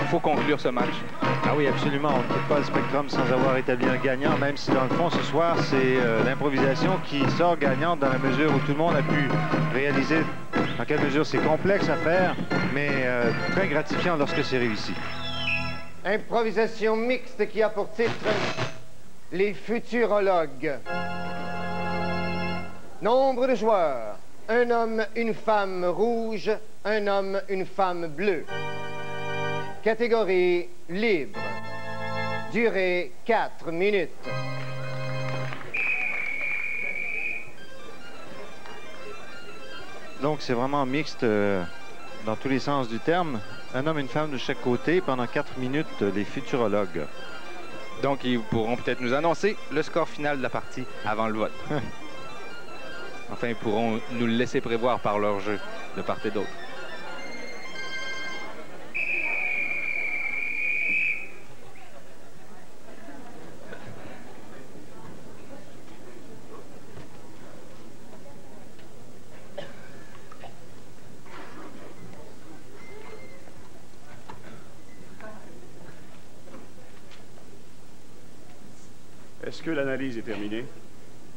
faut conclure ce match. Ah oui, absolument. On ne quitte pas le Spectrum sans avoir établi un gagnant, même si dans le fond, ce soir, c'est l'improvisation qui sort gagnante dans la mesure où tout le monde a pu réaliser dans quelle mesure c'est complexe à faire, mais très gratifiant lorsque c'est réussi. Improvisation mixte qui a pour titre les futurologues. Nombre de joueurs. Un homme, une femme rouge, un homme, une femme bleue. Catégorie libre. Durée 4 minutes. Donc, c'est vraiment mixte dans tous les sens du terme. Un homme et une femme de chaque côté pendant 4 minutes, les futurologues. Donc, ils pourront peut-être nous annoncer le score final de la partie avant le vote. Enfin, ils pourront nous le laisser prévoir par leur jeu de part et d'autre. Est-ce que l'analyse est terminée?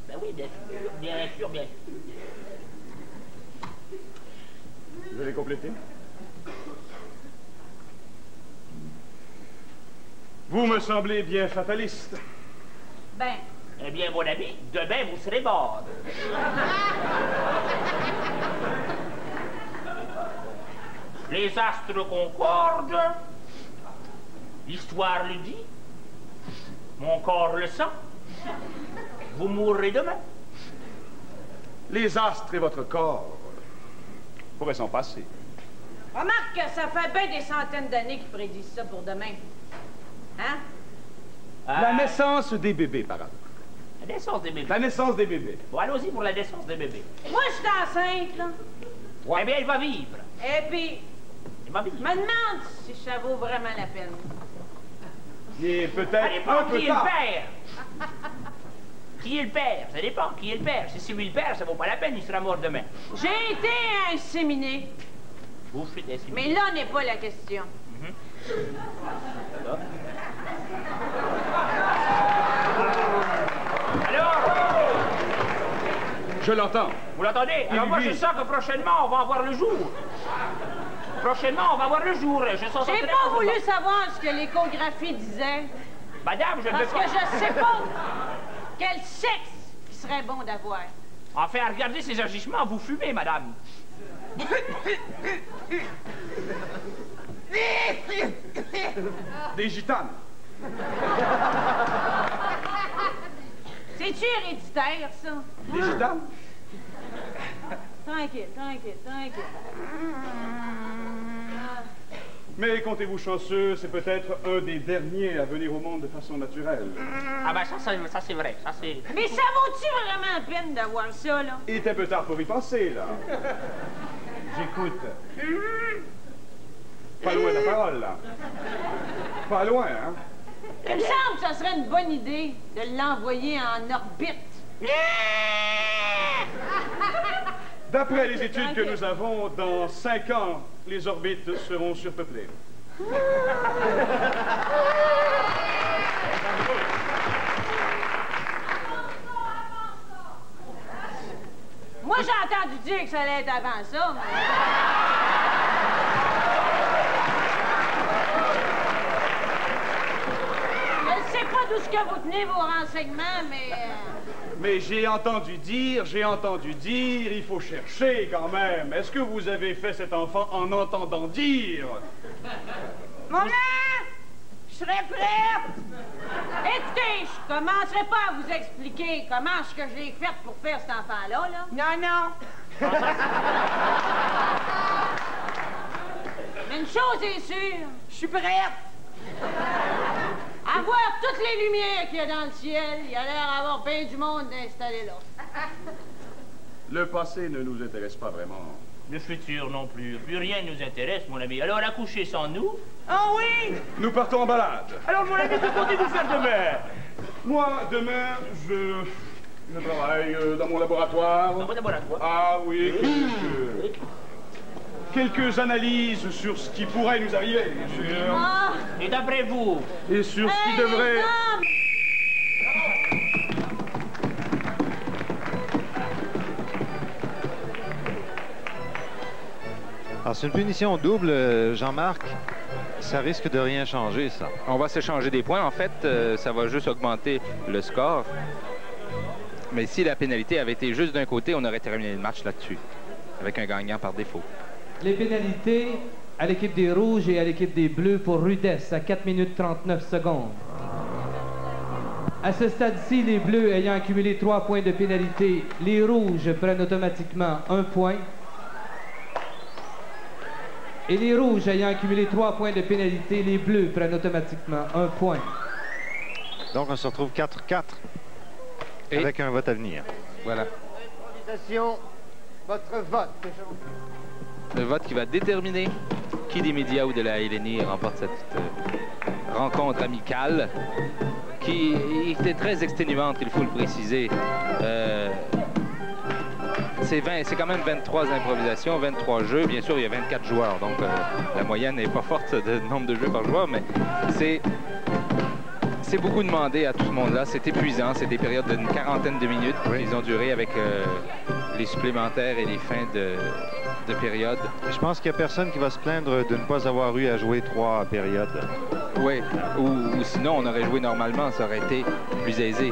Ben oui, bien sûr, bien sûr, bien sûr. Vous allez compléter? Vous me semblez bien fataliste. Ben, eh bien, mon ami, demain, vous serez mort. Les astres concordent. L'histoire le dit. Mon corps le sent. Vous mourrez demain. Les astres et votre corps pourraient s'en passer. Remarque que ça fait bien des centaines d'années qu'ils prédisent ça pour demain. Hein? La naissance des bébés, par hasard. La naissance des bébés. La naissance des bébés. Bon, allons-y pour la naissance des bébés. Moi, je suis enceinte, là. Ouais. Eh bien, elle va vivre. Et puis, Elle va vivre. je me demande si ça vaut vraiment la peine. Et peut-être Ça un dépend peu qui est le tard. père. Qui est le père? Ça dépend qui est le père. Si c'est lui le père, ça vaut pas la peine, il sera mort demain. J'ai été inséminée, Vous faites ainsi. mais là n'est pas la question. Alors, Je l'entends. vous l'entendez? Alors moi, je sens que prochainement, on va en voir le jour. Prochainement, on va voir le jour. Je sens ça J'ai très pas prochainement. voulu savoir ce que l'échographie disait, Madame, je ne veux parce pas... que je sais pas quel sexe il serait bon d'avoir. Enfin, à regarder ces agissements, vous fumez, madame. Des gitanes. C'est-tu héréditaire, ça? Des gitanes? Tranquille, tranquille, tranquille. Mais comptez-vous chanceux, c'est peut-être un des derniers à venir au monde de façon naturelle. Ah ben ça c'est vrai, ça c'est... Mais ça vaut-tu vraiment la peine d'avoir ça, là? Il est un peu tard pour y penser, là. J'écoute. Pas loin de la parole, là. Pas loin, hein? Il me semble que ça serait une bonne idée de l'envoyer en orbite. D'après les études que nous avons, dans 5 ans, les orbites seront surpeuplées. Moi, j'ai entendu dire que ça allait être avant ça, mais... Je ne sais pas d'où ce que vous tenez vos renseignements, mais... Mais j'ai entendu dire, il faut chercher quand même. Est-ce que vous avez fait cet enfant en entendant dire? Maman! Je serais prête! Écoutez, je commencerai pas à vous expliquer comment ce que j'ai fait pour faire cet enfant-là, là. Non, non. Mais une chose est sûre, je suis prête. À voir toutes les lumières qu'il y a dans le ciel, il y a l'air d'avoir bien du monde installé là. Le passé ne nous intéresse pas vraiment. Le futur non plus. Plus rien ne nous intéresse, mon ami. Alors, accoucher sans nous? Oh oui! Nous partons en balade. Alors, mon ami, que comptez-vous faire demain? Moi, demain, je travaille dans mon laboratoire. Dans votre laboratoire? Ah oui, quelques analyses sur ce qui pourrait nous arriver, bien sûr. Ah! Et d'après vous? Et sur ce qui devrait... les hommes! Alors, c'est une punition double, Jean-Marc. Ça risque de rien changer, ça. On va s'échanger des points. En fait, ça va juste augmenter le score. Mais si la pénalité avait été juste d'un côté, on aurait terminé le match là-dessus, avec un gagnant par défaut. Les pénalités à l'équipe des Rouges et à l'équipe des Bleus pour rudesse à 4 minutes 39 secondes. À ce stade-ci, les Bleus ayant accumulé 3 points de pénalité, les Rouges prennent automatiquement 1 point. Et les Rouges ayant accumulé 3 points de pénalité, les Bleus prennent automatiquement 1 point. Donc, on se retrouve 4-4 avec un vote à venir. Voilà. Improvisation, votre vote. Le vote qui va déterminer qui des médias ou de la LNI remporte cette rencontre amicale qui était très exténuante, il faut le préciser. C'est quand même 23 improvisations, 23 jeux. Bien sûr, il y a 24 joueurs, donc la moyenne n'est pas forte de nombre de jeux par joueur, mais c'est beaucoup demandé à tout ce monde-là. C'est épuisant. C'est des périodes d'une quarantaine de minutes. Oui. Ils ont duré avec les supplémentaires et les fins de période. Je pense qu'il n'y a personne qui va se plaindre de ne pas avoir eu à jouer 3 périodes. Oui, ou sinon, on aurait joué normalement. Ça aurait été plus aisé.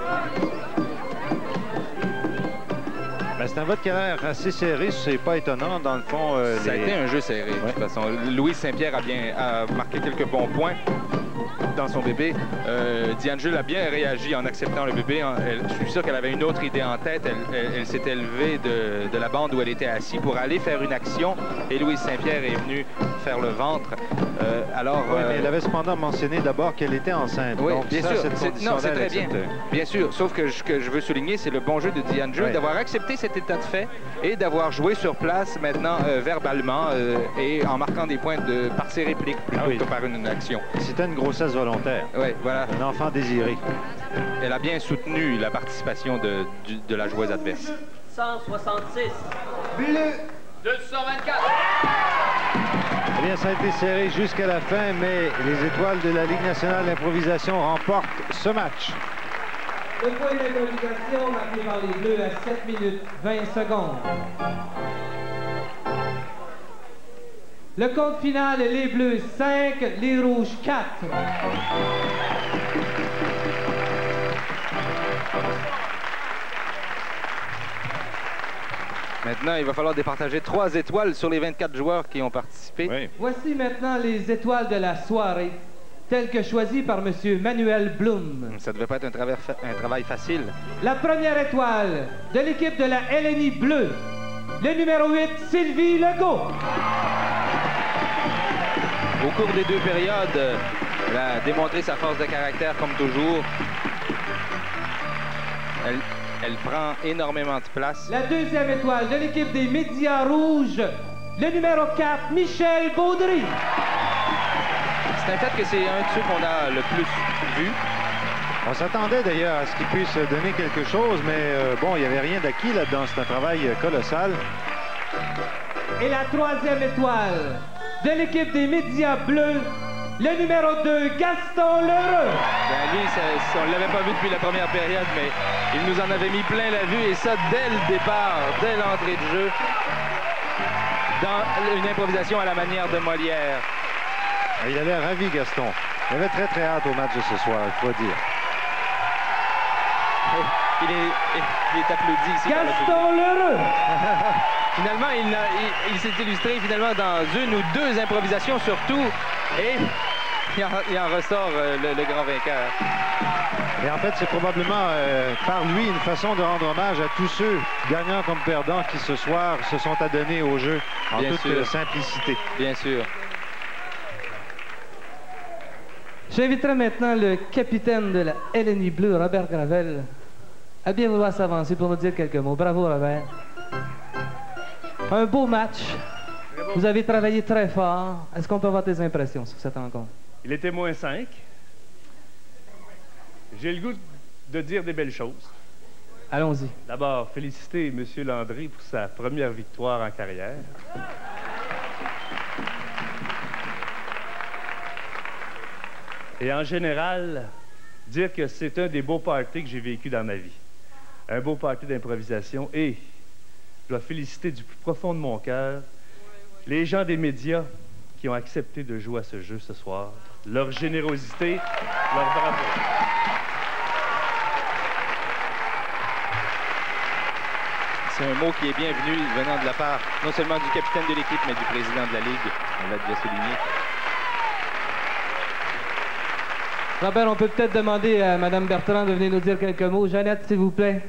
Ben, c'est un vote qui a l'air assez serré, c'est pas étonnant. Dans le fond, ça a été un jeu serré, de toute façon. Louise Saint-Pierre a marqué quelques bons points dans son bébé. Diane Jules a bien réagi en acceptant le bébé. Je suis sûr qu'elle avait une autre idée en tête. Elle s'était levée de la bande où elle était assise pour aller faire une action. Et Louise Saint-Pierre est venue faire le ventre. Oui, mais elle avait cependant mentionné d'abord qu'elle était enceinte. Oui, donc bien ça, sûr. Non, c'est très bien. Bien sûr. Sauf que ce que je veux souligner, c'est le bon jeu de Diane Jules d'avoir accepté cet état de fait et d'avoir joué sur place maintenant verbalement et en marquant des points par ses répliques plutôt que par une action. C'était une grossesse volontaire. Oui, voilà. Un enfant désiré. Elle a bien soutenu la participation de la joueuse adverse. 166. Bleu. 224. Eh bien, ça a été serré jusqu'à la fin, mais les étoiles de la Ligue nationale d'improvisation remportent ce match. Le point d'improvisation marqué par les Bleus à 7 minutes 20 secondes. Le compte final, les Bleus 5, les Rouges 4. Maintenant, il va falloir départager 3 étoiles sur les 24 joueurs qui ont participé. Oui. Voici maintenant les étoiles de la soirée, telles que choisies par M. Manuel Blum. Ça ne devait pas être un travail facile. La première étoile de l'équipe de la LNI Bleue, le numéro 8, Sylvie Legault. Au cours des 2 périodes, elle a démontré sa force de caractère comme toujours. Elle prend énormément de place. La deuxième étoile de l'équipe des Médias Rouges, le numéro 4, Michel Baudry. C'est un fait que c'est un de ceux qu'on a le plus vu. On s'attendait d'ailleurs à ce qu'il puisse donner quelque chose, mais bon, il n'y avait rien d'acquis là-dedans. C'est un travail colossal. Et la troisième étoile de l'équipe des Médias Bleus, le numéro 2, Gaston Lheureux. Ben lui, on ne l'avait pas vu depuis la première période, mais il nous en avait mis plein la vue, et ça dès le départ, dès l'entrée de jeu, dans une improvisation à la manière de Molière. Il a l'air ravi, Gaston. Il avait très, très hâte au match de ce soir, il faut dire. Il est applaudi ici. Gaston Lheureux. Finalement, il s'est illustré finalement dans 1 ou 2 improvisations surtout, et il en ressort le grand vainqueur. Et en fait, c'est probablement par lui une façon de rendre hommage à tous ceux, gagnants comme perdants, qui ce soir se sont adonnés au jeu en toute simplicité. Bien sûr. J'inviterai maintenant le capitaine de la LNI Bleue, Robert Gravel, à bien vouloir s'avancer pour nous dire quelques mots. Bravo, Robert. Un beau match. Vous avez travaillé très fort. Est-ce qu'on peut avoir tes impressions sur cette rencontre? Il était -5. J'ai le goût de dire des belles choses. Allons-y. D'abord, féliciter M. Landry pour sa première victoire en carrière. Et en général, dire que c'est un des beaux parties que j'ai vécu dans ma vie. Un beau party d'improvisation. Et je dois féliciter du plus profond de mon cœur les gens des médias qui ont accepté de jouer à ce jeu ce soir. Leur générosité, leur bravo. C'est un mot qui est bienvenu venant de la part non seulement du capitaine de l'équipe, mais du président de la Ligue. On l'a déjà souligné. Robert, on peut peut-être demander à Mme Bertrand de venir nous dire quelques mots. Jeannette, s'il vous plaît.